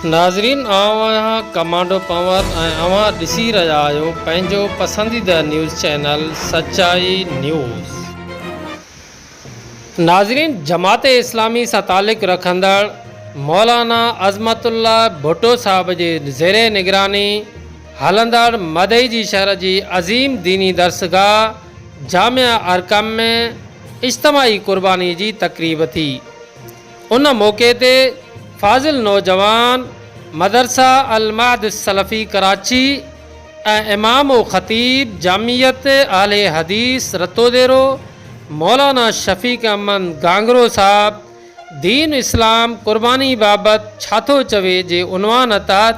नाज़रीन, आवां कमांडो पंवर ऐं अवां ॾिसी रहिया आहियो पंहिंजो पसंदीदा न्यूज़ चैनल सचाई न्यूज़। नाज़रीन, जमात इस्लामी सां ताल्लुक़ रखंदड़ मौलाना अज़मतुल्ला भुट्टो साहब जे ज़ेर निगरानी हलंदड़ मदई जी शहर जी अज़ीम दीनी दरसगाह जामिया अरकम में इज्तिमाई क़ुर्बानी जी तक़रीब थी। उन मौक़े ते फ़ाज़िल नौजवान मदरसा अल महद सलफ़ी कराची ऐं इमाम व ख़तीब जामियत आले हदीस रतोदेरो मौलाना शफ़ीक़ अहमद गांगरो साहब दीन इस्लाम क़ुर्बानी बाबति छा थो चवे जे उनवान तहत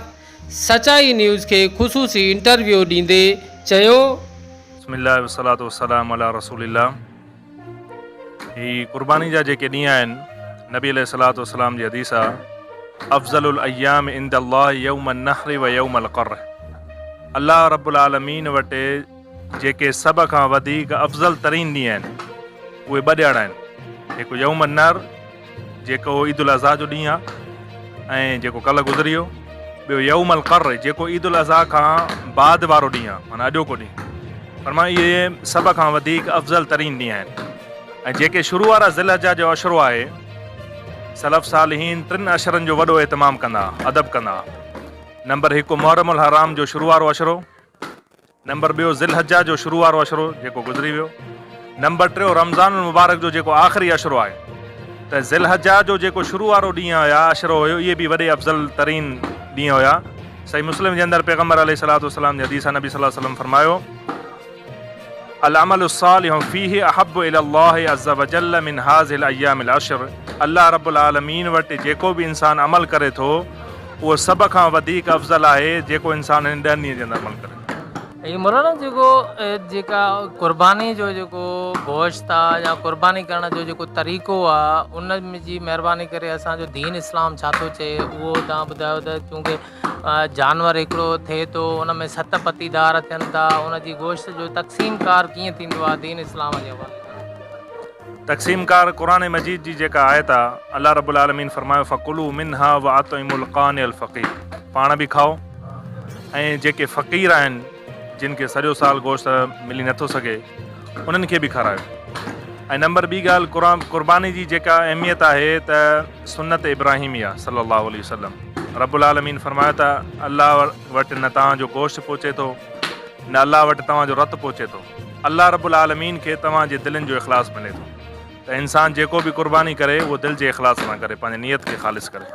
सचाई न्यूज़ खे ख़ुसूसी इंटरव्यू ॾींदे चयो, बिस्मिल्लाह वस्सलातु वस्सलामु अला रसूलिल्लाह। ही क़ुर्बानी जा जेके ॾींहं आहिनि, नबी अलैहिस्सलातु वस्सलाम जी हदीस आहे, अफ़ज़लुल अय्याम इंदल्लाह यौमुन नहर व यौमुल क़र्र। अल्लाह रब्बुल आलमीन वटि जेके सभ खां वधीक अफ़ज़ल तरीन ॾींहं आहिनि उहे ॿ ॾियण आहिनि। हिकु यौमुन नहर जेको ईद उल अज़हा जो ॾींहुं आहे ऐं जेको कल्ह गुज़रियो, ॿियो यौमुल क़र्र जेको ईद उल अज़हा खां बाद वारो ॾींहुं आहे, माना अॼोको ॾींहुं। पर मां इहे सभ खां वधीक अफ़ज़ल तरीन ॾींहं आहिनि। ऐं जेके शुरू वारा ज़िलहजा जो अशरो आहे, सलफ़ सालिहीन 3 अशरनि जो वॾो एहतमाम कंदा, अदब कंदा। नंबर 1 मुहर्रमुल हराम जो शुरू वारो अशरो, नंबर 2 ज़िलहजा जो शुरू वारो अशरो जेको गुज़री वियो, नंबर 3 रमज़ानुल मुबारक जो जेको आख़िरी अशरो आहे। त ज़िलहजा जो जेको शुरू वारो ॾींहुं हुया, अशरो हुयो, इहे बि वॾे अफ़ज़ल तरीन ॾींहं हुया। सही मुस्लिम जे अंदरि पैगम्बर अलैहिस्सलातु वस्सलाम जी हदीस नबी सल्लल्लाहु अलैहि वसल्लम फरमायो, अल अमलु सालिहु फीहि अहब्बु इलल्लाहि अज़्ज़ व जल्ल मिन हाज़िहिल अय्यामिल अशर। अल्लाह रब्बुल आलमीन वटि जेको बि इंसान अमल करे थो, उहो सभ खां वधीक अफ़ज़ल आहे जेको इंसान हिन 10 ॾींहं जे अंदरि अमल करे। ये मौलाना जेका क़ुर्बानी जो जेको गोश्त आहे या क़ुर्बानी करण जो जेको तरीक़ो आहे, उन जी महिरबानी करे असांजो दीन इस्लाम छा थो चए उहो तव्हां ॿुधायो त। चूंकि जानवर हिकिड़ो थिए थो, उन में 7 पतीदार थियनि था, उन जी गोश्त जो तक़सीम कार कीअं थींदो आहे दीन इस्लाम जे हवाले? तक़सीम कार क़ुरान मजीद जी जेका आयत आहे, अल्लाह रब्बुल आलमीन फरमायो, फ़कुलू मिन्हा व अतइमुल क़ानिअल फ़क़ीर। पाण बि खाओ ऐं जेके फ़क़ीर आहिनि, जिन खे सॼो साल गोश्त मिली नथो सघे, उन्हनि खे बि खारायो। ऐं नंबर 2 ॻाल्हि, क़ुर्बानी जी जेका अहमियत आहे त सुन्नत इब्राहिमी आहे सल्लल्लाहु अलैहि वसल्लम। रब्बुल आलमीन फरमायो त अल्लाह वटि न तव्हांजो गोश्त पहुचे थो, न अल्लाह वटि तव्हांजो रत पहुचे थो। अल्लाह रब्बुल आलमीन खे तव्हांजे दिलनि जो इख़लास मिले थो। त इंसान जेको बि क़ुर्बानी करे उहो दिलि जे इख़लास सां करे, पंहिंजे नियत खे ख़ालिस करे।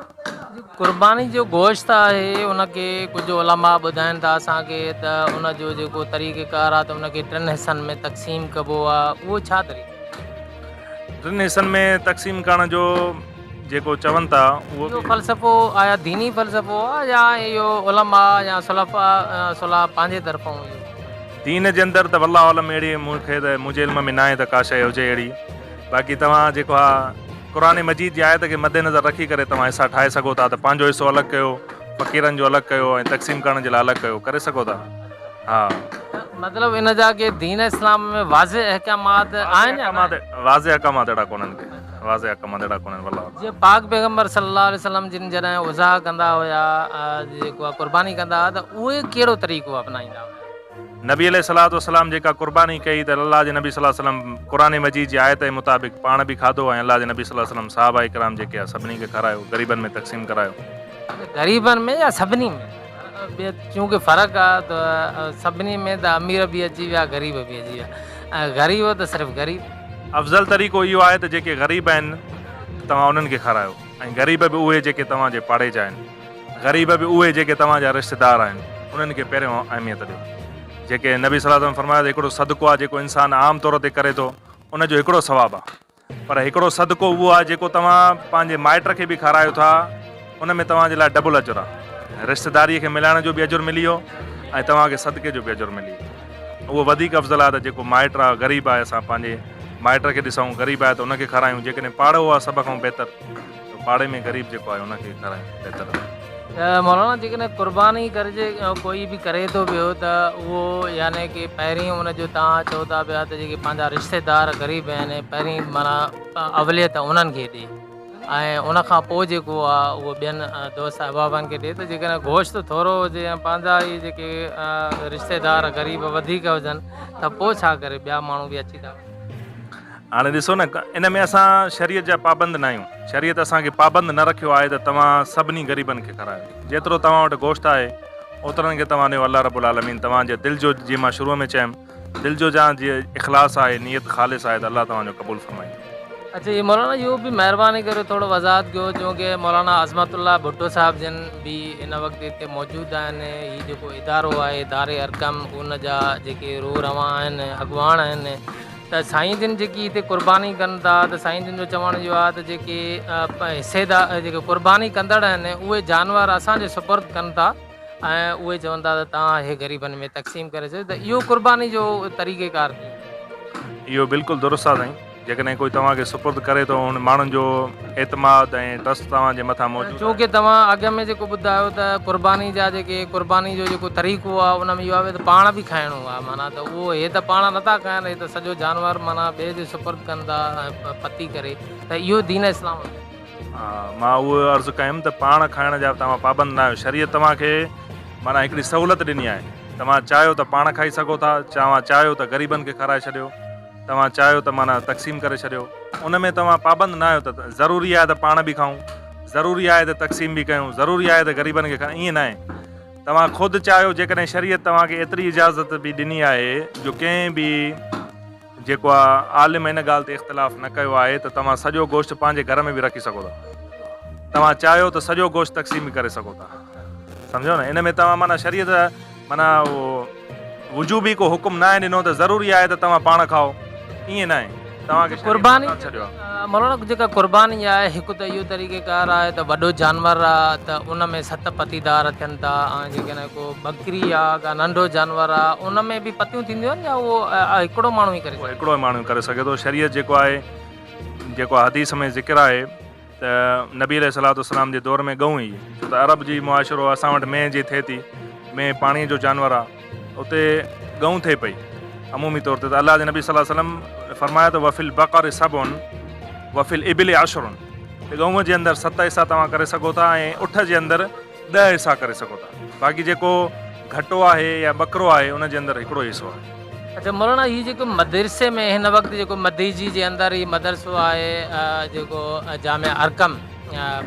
क़ुर्बानी जो गोश्त आहे, उनखे कुझु उलमा ॿुधाइनि था असांखे त उनजो जेको तरीक़ेकार आहे त उनखे 3 हिसनि में तक़सीम कबो आहे। उहो छा तरीक़ो? 3 हिसनि में तक़सीम करण जो जेको चवनि था उहो फ़लसफ़ो आया दीनी फ़लसफ़ो आहे या इहो उलमा या सुलह पंहिंजे तरफ़ां? दीन जे अंदरि त वल्लाहु आलम अहिड़ी मूंखे त मुंहिंजे इल्म में न आहे त का शइ हुजे अहिड़ी। बाक़ी तव्हां जेको आहे क़ुरान मजीद जी आयत खे मद्देनज़र रखी करे तव्हां हिसा ठाहे सघो था, त पंहिंजो हिसो अलॻि कयो, फ़क़ीरनि जो अलॻि कयो ऐं तक़सीम करण जे लाइ अलॻि कयो, करे सघो था। हा, मतिलबु इन जा के दीन इस्लाम में वाज़े अहकामात आहिनि? वाज़े अहकामात अहिड़ा कोन्हनि के, वाज़े अहकामात अहिड़ा कोन्हनि। वल्लाहु जीअं पाक पैगम्बर सल्लल्लाहु अलैहि वसल्लम जिन जॾहिं उज़ा कंदा हुया, जेको आहे क़ुर्बानी कंदा हुआ, त उहे कहिड़ो तरीक़ो अपनाईंदा हुआ? नबी अलैहिस्सलातु वस्सलाम जेका क़ुर्बानी कई, त अल्लाह जे नबी सल्लल्लाहु अलैहि वसल्लम क़ुरान मजीद जी आयत जे मुताबिक़ पाण बि खाधो ऐं अल्लाह जे नबी सल्लल्लाहु अलैहि वसल्लम सहाबा इकराम जेके आहे सभिनी खे खारायो, ग़रीबनि में तक़सीम करायो। ग़रीबनि में या सभिनी में? चूंकि फ़र्क़ु आहे त सभिनी में त अमीर बि अची विया, ग़रीब बि अची विया, ऐं ग़रीब त सिर्फ़ु ग़रीब। अफ़ज़ल तरीक़ो इहो आहे त जेके ग़रीब आहिनि तव्हां उन्हनि खे खारायो, ऐं ग़रीब बि उहे जेके तव्हांजे पाड़े जा आहिनि, ग़रीब बि उहे जेके तव्हांजा रिश्तेदार आहिनि, उन्हनि खे पहिरियों अहमियत ॾियो। जेके नबी सल्लल्लाहु अलैहि वसल्लम फरमायो, हिकिड़ो सदको आहे जेको इंसान आम तौर ते करे थो, उनजो हिकिड़ो सवाबु आहे। पर हिकिड़ो सदको उहो आहे जेको तव्हां पंहिंजे माइट खे बि खारायो था, उन में तव्हांजे लाइ डबल अजुर आहे। रिश्तेदारीअ खे मिलाइण जो बि अजुर मिली वियो ऐं तव्हांखे सदके जो बि अजुर मिली वियो। उहो वधीक अफ़ज़ल आहे त जेको माइट आहे, ग़रीब आहे, असां पंहिंजे माइट खे ॾिसूं, ग़रीब आहे त उनखे खारायूं। जेकॾहिं पाड़ो आहे सभ खां बहितर, त पाड़े में ग़रीब जेको आहे उनखे खारायूं, बहितर आहे। मौलाना जेकॾहिं क़ुर्बानी करजे कोई बि करे थो पियो, त उहो यानी कि पहिरीं उनजो तव्हां चओ था पिया त जेके पंहिंजा रिश्तेदार ग़रीब आहिनि, पहिरीं माना अवलियत उन्हनि खे ॾिए। ऐं उन खां पोइ जेको आहे उहो ॿियनि दोस्त अहबाबनि खे ॾिए त जेकॾहिं गोश्त थोरो हुजे या पंहिंजा ई जेके रिश्तेदार ग़रीब वधीक हुजनि त पोइ छा करे ॿिया माण्हू बि अची था। हाणे ॾिसो न, इन में असां शरीयत जा पाबंद न आहियूं। शरीयत असांखे पाबंद न रखियो आहे त तव्हां सभिनी ग़रीबनि खे खारायो। जेतिरो तव्हां वटि गोश्त आहे ओतिरनि खे तव्हां ॾियो। अल्लाह रब्बुल आलमीन तव्हांजे दिलि जो, जीअं मां शुरूअ में चयुमि, दिलि जो जहाँ जीअं इख़लास आहे, नियत ख़ालिस आहे, त अल्लाह तव्हांजो क़बूल फरमाईंदो। अच्छा, ये मौलाना इहो बि महिरबानी करे थोरो वज़ाहत कयो, छोकी मौलाना अज़मतुल्लाह भुट्टो साहिब जन भी इन वक़्तु हिते मौजूदु आहिनि। हीउ जेको इदारो आहे इदारे अरकम, उन जा जेके रूह रवां आहिनि, अॻुवाण आहिनि, त साईं जन जेकी हिते क़ुर्बानी कनि था, त साईं जन जो चवण जो आहे त जेके हिसेदार जेके क़ुर्बानी कंदड़ आहिनि उहे जानवर असांजे सुपुर्द कनि था ऐं उहे चवनि था त तव्हां हे ग़रीबनि में तक़सीम करे छॾियो। त इहो क़ुर्बानी जो तरीक़ेकार इहो बिल्कुलु दुरुस्त आहे साईं। जेकॾहिं कोई तव्हांखे सुपुर्द करे थो, हुन माण्हुनि जो एतमाद ऐं ट्रस्ट तव्हांजे मथां मौजूदु। छोकी तव्हां अॻ में जेको ॿुधायो त क़ुर्बानी जा जेके क़ुर्बानी जो जेको तरीक़ो आहे उन में इहो आहे त पाण बि खाइणो आहे, माना त उहो हे त पाण नथा खाइनि, हे त सॼो जानवर माना ॿिए जे सुपुर्द कनि था पती करे, त इहो दीन इस्लाम। हा, मां उहो अर्ज़ु कयुमि त पाण खाइण जा तव्हां पाबंद न आहियो। शरीयत तव्हांखे माना हिकिड़ी सहूलियत ॾिनी आहे। तव्हां चाहियो त पाण खाई सघो था, चाहियो त ग़रीबनि खे खाराए छॾियो, तव्हां चाहियो त माना तक़सीम करे छॾियो। उन में तव्हां पाबंद न आहियो त ज़रूरी आहे त पाण बि खाऊं, ज़रूरी आहे त तक़सीम बि कयूं, ज़रूरी आहे त ग़रीबनि खे खाऊं, ईअं न आहे। तव्हां ख़ुदि चाहियो, जेकॾहिं शरीयत तव्हांखे एतिरी इजाज़त बि ॾिनी आहे जो कंहिं बि जेको आहे आलिम इन ॻाल्हि ते इख़्तिलाफ़ न कयो आहे त तव्हां सॼो गोश्त पंहिंजे घर में बि रखी सघो था। तव्हां चाहियो त सॼो गोश्त तक़सीम बि करे सघो था। सम्झो न, इन में तव्हां माना शरीयत माना उहो वुजूबी को हुकुम न आहे ॾिनो त ज़रूरी आहे त तव्हां पाण खाओ, ईअं न आहे। तव्हांखे क़ुर्बानी छॾियो आहे। मौलाना जेका क़ुर्बानी आहे, हिकु त इहो तरीक़ेकार आहे त वॾो जानवर आहे त उन में 7 पतीदार थियनि था, ऐं जेकॾहिं को बकरी आहे का नंढो जानवर आहे उन में बि पतियूं थींदियूं आहिनि या उहो हिकिड़ो माण्हू ई करे सघे? हिकिड़ो माण्हू करे सघे थो। शरीयत जेको आहे, जेको हदीस में ज़िक्र आहे त नबी अलैहिस्सलाम जे दौर में गऊं ई, छो त अरब जी मुआशिरो असां वटि मेंह जी थिए थी, मेंह पाणीअ जो जानवर आहे, उते गऊं थिए पई अमूमी तौर ते। त अल्लाह जे नबी सल्लल्लाहु अलैहि वसल्लम फरमाया त वफ़िल बक़र सबुन वफ़िल इबिल अशरुन, त गऊं जे अंदरि 7 हिसा तव्हां करे सघो था ऐं उठ जे अंदरि 10 हिसा करे सघो था। बाक़ी जेको घटो आहे या बकरो आहे उन जे अंदरि हिकिड़ो हिसो आहे। अच्छा मौलाना, हीउ जेको मदरसे में हिन वक़्तु जेको मदीजी जे अंदरि ही मदरसो आहे जेको जामिया अरकम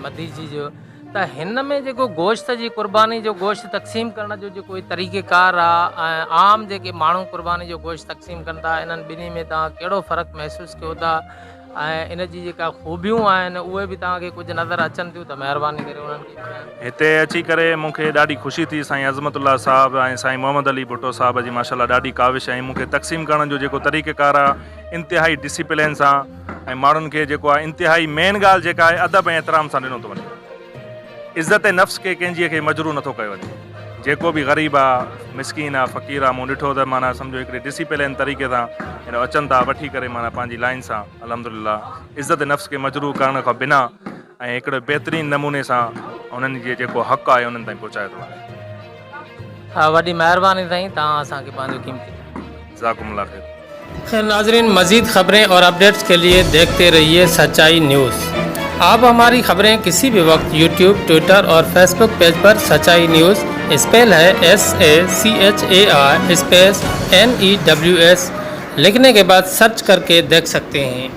मदीजी जो, त हिन में जेको गोश्त जी क़ुर्बानी जो गोश्त तक़सीम करण जो जेको तरीक़ेकार आहे ऐं आम जेके माण्हू क़ुर्बानी जो गोश्त तक़सीम कनि था, इन्हनि ॿिन्ही में तव्हां कहिड़ो फ़र्क़ु महसूसु कयो था ऐं इन जी जेका ख़ूबियूं आहिनि उहे बि तव्हांखे कुझु नज़र अचनि थियूं त महिरबानी करे उन्हनि खे। हिते अची करे मूंखे ॾाढी ख़ुशी थी। साईं अज़मतुल्लाह साहिबु ऐं साईं मोहम्मद अली भुट्टो साहिब जी माशाल्लाह ॾाढी काविश ऐं मूंखे तक़सीम करण जो जेको तरीक़ेकार आहे इंतिहाई डिसिप्लिन सां ऐं माण्हुनि खे जेको आहे इंतिहाई मेन ॻाल्हि जेका आहे अदब ऐं एतिराम सां ॾिनो थो वञे। इज़त नफ़्स खे कंहिंजीअ खे मजरू नथो कयो वञे। जेको बि ग़रीब आहे, मिसकीन आहे, फ़क़ीर आहे, मूं ॾिठो त माना सम्झो हिकिड़े डिसिप्लिन तरीक़े सां अचनि था वठी करे माना पंहिंजी लाइन सां अल्हम्दुलिल्लाह इज़त नफ़्स खे मजरू करण खां बिना ऐं हिकिड़े बहितरीनु नमूने सां उन्हनि जे जेको हक़ आहे उन्हनि ताईं पहुचाए थो वञे। हा, वॾी महिरबानी साईं, तव्हां असांखे पंहिंजो क़ीमती। जज़ाकुमुल्लाह खैर। नाज़रीन, मज़ीद खबरें और अपडेट्स के लिए देखते रहिए सच्चाई न्यूज़। आप हमारी खबरें किसी भी वक्त यूट्यूब, ट्विटर और फेसबुक पेज पर सच्चाई न्यूज़ स्पेल है SACHAI स्पेस NEWS लिखने के बाद सर्च करके देख सकते हैं।